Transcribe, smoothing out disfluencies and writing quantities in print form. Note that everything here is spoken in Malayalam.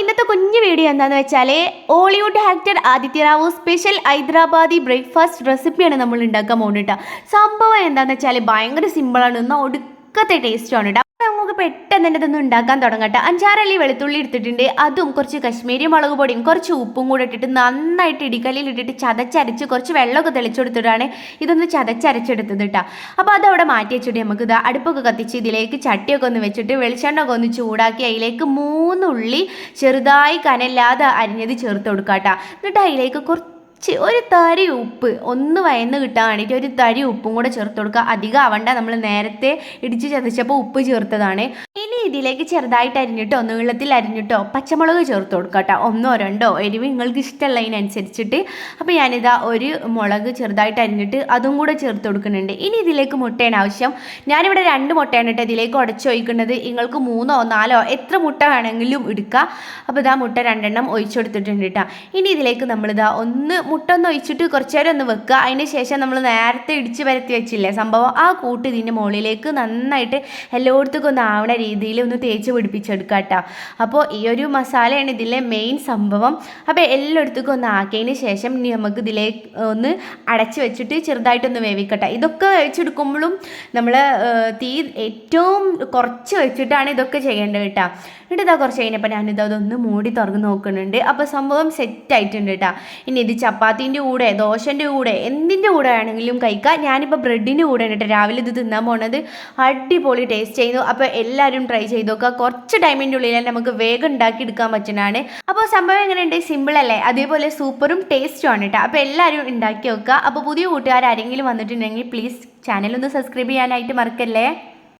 ഇന്നത്തെ കുഞ്ഞു വീഡിയോ എന്താണെന്ന് വെച്ചാൽ Hollywood actor Aditya Rao special Hyderabadi breakfast റെസിപ്പിയാണ് നമ്മൾ ഉണ്ടാക്കാൻ പോകുന്നത്. സംഭവം എന്താണെന്ന് വെച്ചാൽ ഭയങ്കര സിമ്പിളാണ്, എന്നാൽ ഒടുക്കത്തെ ടേസ്റ്റാണ് കേട്ടോ. നമുക്ക് പെട്ടെന്ന് തന്നെ ഇതൊന്നും ഉണ്ടാക്കാൻ തുടങ്ങട്ടെ. 5-6 വെളുത്തുള്ളി എടുത്തിട്ടുണ്ട്, അതും കുറച്ച് കശ്മീരി മുളക് പൊടിയും കുറച്ച് ഉപ്പും കൂടെ ഇട്ടിട്ട് നന്നായിട്ട് ഇടിക്കല്ലിൽ ഇട്ടിട്ട് ചതച്ചരച്ച് കുറച്ച് വെള്ളമൊക്കെ തെളിച്ചെടുത്തിട്ടാണ് ഇതൊന്ന് ചതച്ചരച്ചെടുത്തത് കേട്ടോ. അപ്പോൾ അതവിടെ മാറ്റി വെച്ചിട്ട് നമുക്ക് ഇത് അടുപ്പൊക്കെ കത്തിച്ച് ഇതിലേക്ക് ചട്ടിയൊക്കെ ഒന്ന് വെച്ചിട്ട് വെളിച്ചെണ്ണ ഒക്കെ ഒന്ന് ചൂടാക്കി അതിലേക്ക് 3 ഉള്ളി ചെറുതായി കനല്ലാതെ അരിഞ്ഞത് ചേർത്ത് കൊടുക്കാം കേട്ടോ. എന്നിട്ട് അതിലേക്ക് ഒരു തരി ഉപ്പ് ഒന്ന് വയന്ന് കിട്ടാൻ വേണ്ടിയിട്ട് ഒരു തരി ഉപ്പും കൂടെ ചേർത്ത് കൊടുക്കുക. അധികം ആവണ്ട, നമ്മൾ നേരത്തെ ഇടിച്ച് ചതച്ചപ്പോൾ ഉപ്പ് ചേർത്തതാണ്. ഇനി ഇതിലേക്ക് ചെറുതായിട്ട് അരിഞ്ഞിട്ടോ നീളത്തിൽ അരിഞ്ഞിട്ടോ പച്ചമുളക് ചേർത്ത് കൊടുക്കുക കേട്ടോ. 1-2 എരിവ് നിങ്ങൾക്ക് ഇഷ്ടമുള്ളതിനനുസരിച്ചിട്ട്. അപ്പോൾ ഞാനിതാ ഒരു മുളക് ചെറുതായിട്ട് അരിഞ്ഞിട്ട് അതും കൂടെ ചേർത്ത് കൊടുക്കുന്നുണ്ട്. ഇനി ഇതിലേക്ക് മുട്ടയാണ് ആവശ്യം. ഞാനിവിടെ 2 മുട്ടയാണ് കേട്ടോ ഇതിലേക്ക് ഉടച്ച് ഒഴിക്കുന്നത്. നിങ്ങൾക്ക് 3-4 എത്ര മുട്ട വേണമെങ്കിലും എടുക്കുക. അപ്പോൾ ഇതാ മുട്ട 2 ഒഴിച്ചു കൊടുത്തിട്ടുണ്ട് കേട്ടോ. ഇനി ഇതിലേക്ക് നമ്മളിതാ മുട്ട ഒന്ന് ഒഴിച്ചിട്ട് കുറച്ച് നേരം ഒന്ന് വെക്കുക. അതിന് ശേഷം നമ്മൾ നേരത്തെ ഇടിച്ച് പരത്തി വെച്ചില്ലേ സംഭവം, ആ കൂട്ട് ഇതിൻ്റെ മുകളിലേക്ക് നന്നായിട്ട് എല്ലായിടത്തേക്കും ഒന്ന് ആവണ രീതിയിൽ ഒന്ന് തേച്ച് പിടിപ്പിച്ചെടുക്കുക കേട്ടോ. അപ്പോൾ ഈ ഒരു മസാലയാണ് ഇതിലെ മെയിൻ സംഭവം. അപ്പോൾ എല്ലായിടത്തേക്കും ഒന്ന് ആക്കിയതിന് ശേഷം ഇനി നമുക്ക് ഇതിലേക്ക് ഒന്ന് അടച്ച് വെച്ചിട്ട് ചെറുതായിട്ടൊന്ന് വേവിക്കട്ടെ. ഇതൊക്കെ വേവിച്ചെടുക്കുമ്പോഴും നമ്മൾ തീ ഏറ്റവും കുറച്ച് വെച്ചിട്ടാണ് ഇതൊക്കെ ചെയ്യേണ്ടത് കേട്ടോ. എന്നിട്ട് ഇതാ കുറച്ച് കഴിഞ്ഞപ്പോൾ ഞാനിതൊന്ന് മൂടി തുറന്ന് നോക്കുന്നുണ്ട്. അപ്പോൾ സംഭവം സെറ്റായിട്ടുണ്ട് കേട്ടോ. ഇനി ഇത് ചപ്പാത്തിൻ്റെ കൂടെ ദോശൻ്റെ കൂടെ എന്തിൻ്റെ കൂടെ ആണെങ്കിലും കഴിക്കാം. ഞാനിപ്പോൾ ബ്രെഡിൻ്റെ കൂടെ കേട്ടോ രാവിലെ ഇത് തിന്നാൻ പോണത്. അടിപൊളി ടേസ്റ്റ് ചെയ്യുന്നു. അപ്പോൾ എല്ലാവരും ട്രൈ ചെയ്ത് നോക്കുക. കുറച്ച് ടൈമിൻ്റെ ഉള്ളിൽ തന്നെ നമുക്ക് വേഗം ഉണ്ടാക്കി എടുക്കാൻ പറ്റുന്നതാണ്. അപ്പോൾ സംഭവം എങ്ങനെയുണ്ട്? സിമ്പിൾ അല്ലേ? അതേപോലെ സൂപ്പറും ടേസ്റ്റും ആണ് കേട്ടോ. അപ്പോൾ എല്ലാവരും ഉണ്ടാക്കി വെക്കുക. അപ്പോൾ പുതിയ കൂട്ടുകാർ ആരെങ്കിലും വന്നിട്ടുണ്ടെങ്കിൽ പ്ലീസ് ചാനലൊന്ന് സബ്സ്ക്രൈബ് ചെയ്യാനായിട്ട് മറക്കല്ലേ.